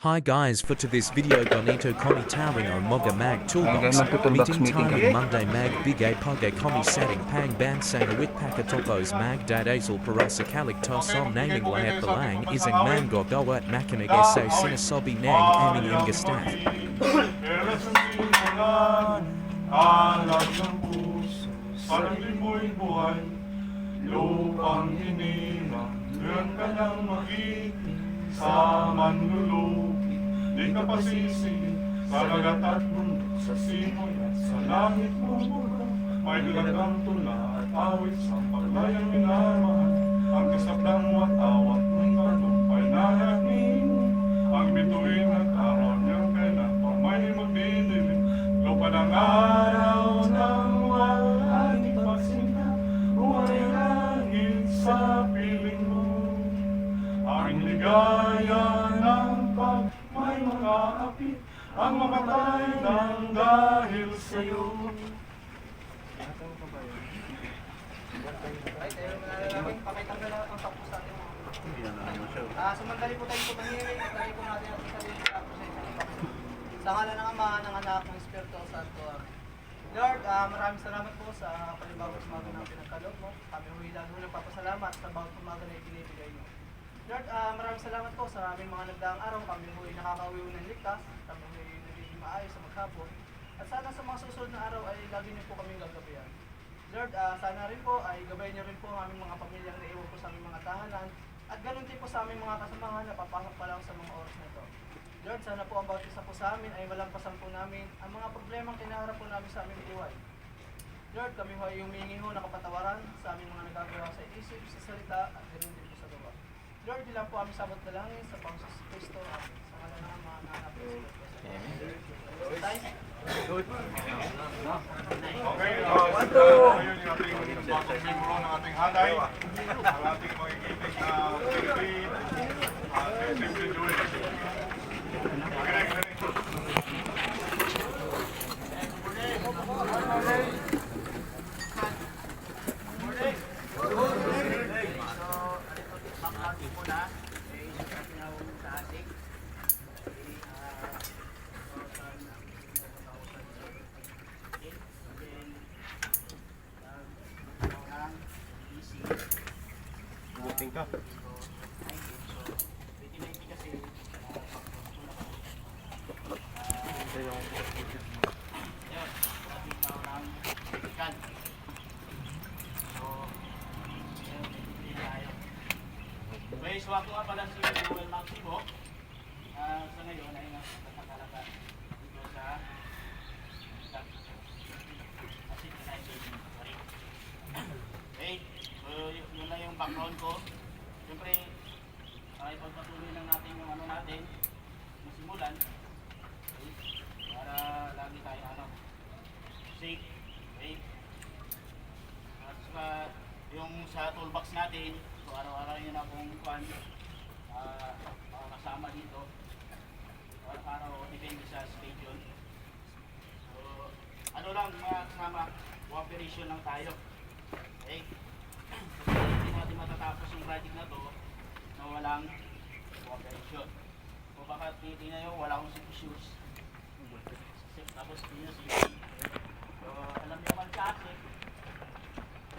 Hi guys, for to this video Gonito Komi Towing o Moga Mag Toolbox, meeting time on Monday Mag Bigay Page Komi Setting Pang Ban Sana Wit Pakatopos Mag Dad Azul Parasa Kalik Tosom Naming Lahat Balang Isang Man Gogawa at Makinig Ese Sinasobi Nang Aming Imgastaf. Alam ng puso, sarili mo'y buhay, lupang hininga, doon ka nang makitig, sa manlulupit, di ka pasisingin, sa lagat at mundo, sa simoy at sa langit mo mula, may lagang tula at awit sa paglayang minamahal, ang kasablang watawat ng talumpay na naging, ang bituin at araw niyang kailan pa may magdidilim, lupa ng araw ng walang ipagsinta, buhay langit sa piling mo. Ang ligaya ng pag may makaapit, ang mamatay ng dahil sa'yo. Pakitanggal na ang tapos natin. Sumandali po tayo po mangyayari. Try po natin ang sarili sa proseso. Sa ngala ng Ama, ng Anak, ng Espiritu Santo. Lord, maraming salamat po sa palibawat umaga na pinagkaloob mo. Kami huwi lalo nagpapasalamat sa bawat umaga na ibinibigay mo. Lord, maraming salamat po sa aming mga nagdaang araw. Kami huwi nakakauwi ng ligtas. Kami huwi nagiging maayos sa maghapon. At sana sa mga susunod na araw ay lagi niyo po kaming gagabayan. Lord, sana rin po ay gabayan niyo rin po ang aming mga pamilyang naiwan po sa aming mga tahanan. At ganun din po sa aming mga kasamahan na papasok pa lang sa mga oras na ito. Lord, sana po ang bawat isa po sa amin ay malampasan po namin ang mga problemang kinaharap po namin sa aming buhay. Lord, kami ho ay humingi ho ng kapatawaran sa aming mga nagagawa sa isip, sa salita, at ganun din po sa gawa. Lord, di lang po aming sabot dalangin sa Panginoon Kristo. Sa ngalan ng mga anak po sa Okay, ngayon yung ating bagong membro ng ating hanay, ang ating magigiting na Philippine Assembly Joint. Buting ka. Okay, so ako nga pala si Joel Maximo. Sa ngayon ay nagkakalaga dito sa okay, so yun lang yung background ko. Siyempre, ipagpatuloy lang natin yung ano natin, yung simulan. Okay, para lagi tayo safe. Okay. At saka yung sa toolbox natin, so araw-araw yun akong kasama dito. Araw-araw depende sa schedule. So, ano lang mga kasama, cooperation lang tayo. Okay? Kasi hindi natin matatapos yung project na to na walang cooperation. So baka titignan nyo, wala akong safety shoes. Tapos hindi nyo safety. So alam nyo naman kasi.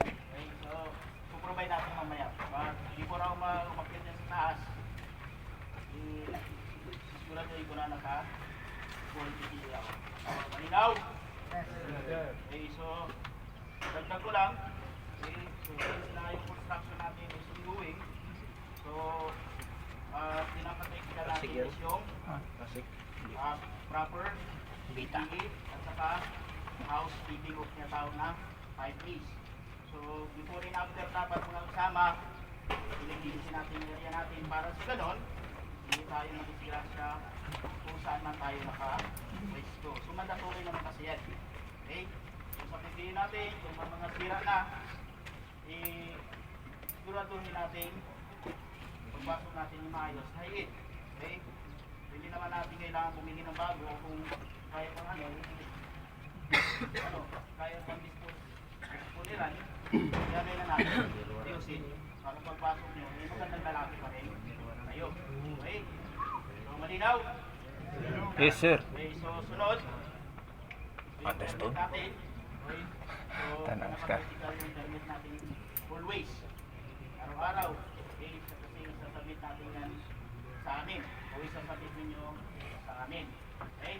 Okay, so provide natin mamaya. But before ako umakyat dyan sa taas, siguraduhin ko na naka-quality ako. Malinaw? Okay, so dagdag ko lang. Okay, so na yung construction natin is ongoing. So pinapatay kita natin is yung proper BTE at saka housekeeping of niya tawag na 5Ps. So before and after dapat mga kasama, ililisin natin yung area natin para sa ganon, hindi tayo matisira sa kung saan man tayo naka-resto. So mandatory naman kasi yan. Okay? So sa pagdiin natin, kung mga sira na, siguraduhin natin pagpasok natin yung maayos na higit. Okay? Hindi naman natin kailangan bumili ng bago kung kaya pang kaya pang disponiran, kaya na natin. Ayusin, para pagpasok nyo, may magandang lalaki pa rin tayo. Okay? So malinaw? Yes, sir. Okay, so sunod. Understood. Natin. Okay. So, Tanawas ka. pinaka-critical yung damit natin always. Araw-araw. Okay, kasi sasabit natin yan sa amin. Always sasabit ninyo sa amin. Okay?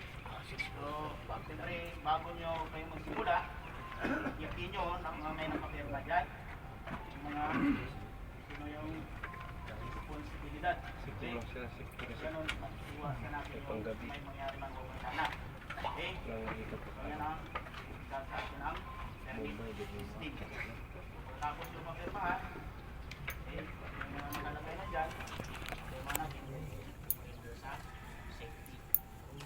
So, siyempre, bago nyo kayo magsimula, yakin nyo na may nakapirma dyan. Yung mga, sino yung responsibilidad. Okay? Ganun, iwasan natin yung may mangyari ng sana. Okay? Yan ang sasabi ng permit system. Tapos yung mapirmahan, okay, yung mga nakalagay na dyan, pirma natin sa safety.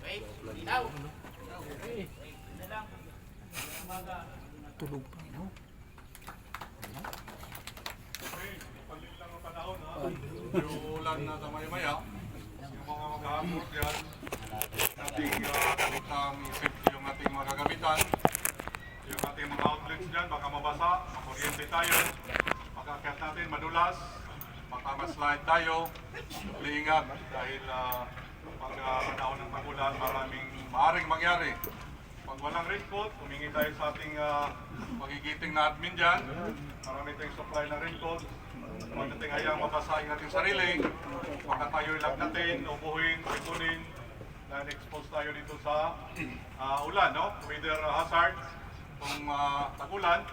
Okay? Linaw. Okay. Ito lang. Umaga. Tulog pa, no? Okay, palit lang ang panahon ha. Yung ulan na tamay-maya, yung mga mag-aamot yan, ating kalitang safety yung ating mga gagamitan. Yung ating mga outlets dyan, baka mabasa, makuryente tayo, makakit natin madulas, baka ma-slide tayo. Liingat dahil pag panahon ng pag-ulan, maaaring mangyari. Pag walang raincoat, humingi tayo sa ating magigiting na admin dyan. Marami tayong supply ng raincoat. Pagdating hayang mabasahin natin sarili, baka tayo ilagnatin, ubuhin, sikunin, dahil exposed tayo dito sa ulan, no? Weather hazard. Kung tag-ulan,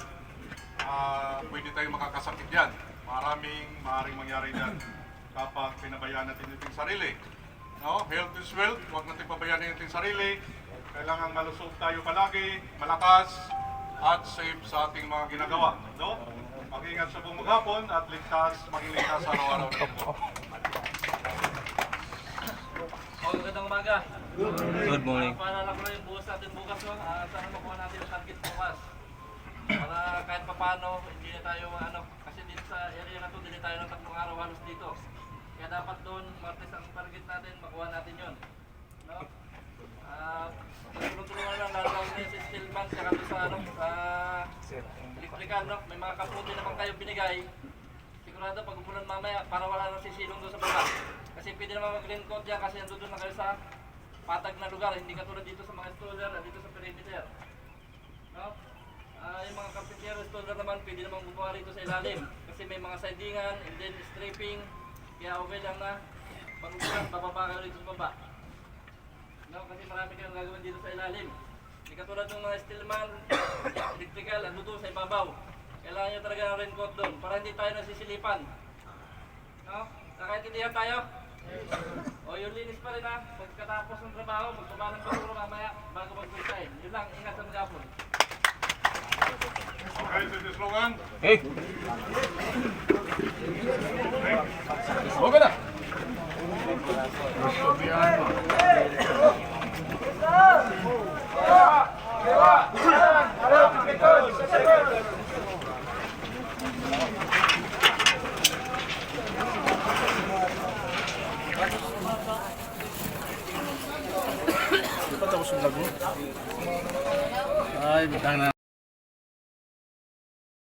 pwede tayong makakasakit yan. Maaaring mangyari dyan kapag pinabayaan natin yung sarili. No? Health is wealth, huwag natin pabayaan yung sarili. Kailangan malusog tayo palagi, malakas, at safe sa ating mga ginagawa. No? Mag-ingat sa buong maghapon at maging ligtas araw-araw na ito. Magandang umaga. Good morning. Paalala ko lang yung bukas natin bukas. Sana makuha natin yung target bukas. Para kahit papano, hindi na tayo kasi dito sa area na to, hindi tayo ng 3 araw halos dito. Kaya dapat doon, Martes ang target natin, makuha natin yun. No? Tulong-tulungan lang, lalo lang sa steel man, saka doon sa electrical, no? May mga kaputi naman kayo binigay. Sigurado pag umulan mamaya, para wala nang sisilong doon sa baba. Kasi pwede naman mag-raincoat dyan kasi nandun na kayo sa patag na lugar, hindi katulad dito sa mga installer, dito sa perimeter. No? Yung mga carpenter installer naman, pwede naman gumawa rito sa ilalim. Kasi may mga sidingan, and then stripping. Kaya okay lang na pag umulan, bababa kayo rito sa baba. No? Kasi marami kayong gagawin dito sa ilalim. Hindi katulad ng mga steelman, electrical, ano doon sa ibabaw. Kailangan nyo talaga ng raincoat doon para hindi tayo nasisilipan. No? Nakaintindihan tayo? O yung linis pa rin ha. Pagkatapos ng trabaho, magbaba ng basura mamaya bago mag-resign. Yun lang, ingat sa magapon. Okay, so the slogan. Hey! Okay na! Ay, butang na